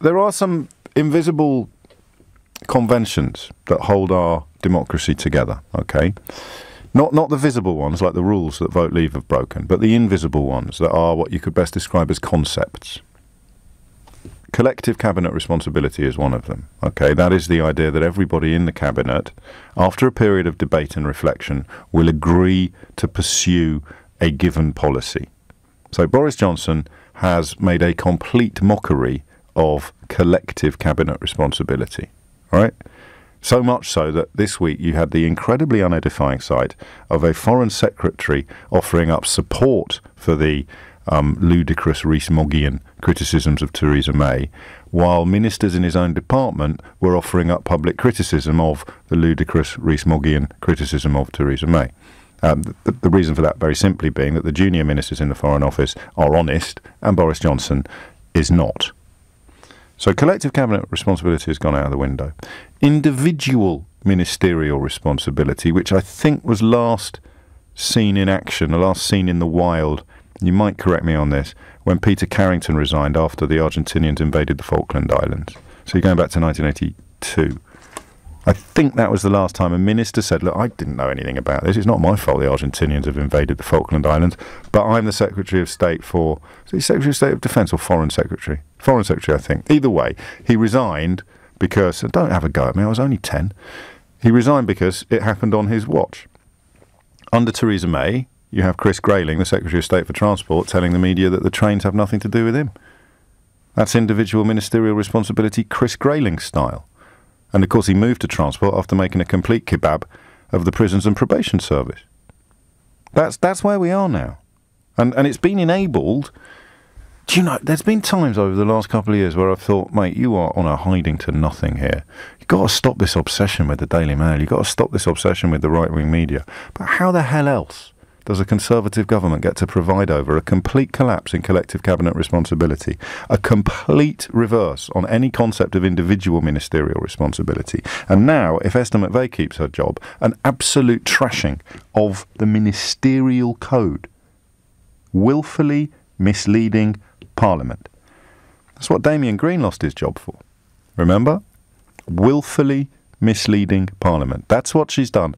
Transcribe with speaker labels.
Speaker 1: there are some invisible conventions that hold our democracy together, okay? Not the visible ones, like the rules that Vote Leave have broken, but the invisible ones that are what you could best describe as concepts. Collective cabinet responsibility is one of them, okay? That is the idea that everybody in the cabinet, after a period of debate and reflection, will agree to pursue a given policy. So Boris Johnson has made a complete mockery of collective cabinet responsibility, right? So much so that this week you had the incredibly unedifying sight of a foreign secretary offering up support for the ludicrous Rees-Moggian criticisms of Theresa May, while ministers in his own department were offering up public criticism of the ludicrous Rees-Moggian criticism of Theresa May. The reason for that very simply being that the junior ministers in the Foreign Office are honest and Boris Johnson is not. So collective cabinet responsibility has gone out of the window. Individual ministerial responsibility, which I think was last seen in action, last seen in the wild, you might correct me on this, when Peter Carrington resigned after the Argentinians invaded the Falkland Islands. So you're going back to 1982. I think that was the last time a minister said, look, I didn't know anything about this. It's not my fault the Argentinians have invaded the Falkland Islands, but I'm the Secretary of State for... Is he Secretary of State of Defence or Foreign Secretary? Foreign Secretary, I think. Either way, he resigned because... Don't have a go at me, I was only 10. He resigned because it happened on his watch. Under Theresa May, you have Chris Grayling, the Secretary of State for Transport, telling the media that the trains have nothing to do with him. That's individual ministerial responsibility, Chris Grayling style. And of course he moved to transport after making a complete kebab of the prisons and probation service. That's where we are now. And it's been enabled. Do you know, there's been times over the last couple of years where I've thought, mate, you are on a hiding to nothing here. You've got to stop this obsession with the Daily Mail. You've got to stop this obsession with the right-wing media. But how the hell else does a Conservative government get to provide over a complete collapse in collective cabinet responsibility, a complete reverse on any concept of individual ministerial responsibility, and now, if Esther McVey keeps her job, an absolute trashing of the ministerial code, willfully misleading Parliament. That's what Damien Green lost his job for. Remember? Willfully misleading Parliament. That's what she's done.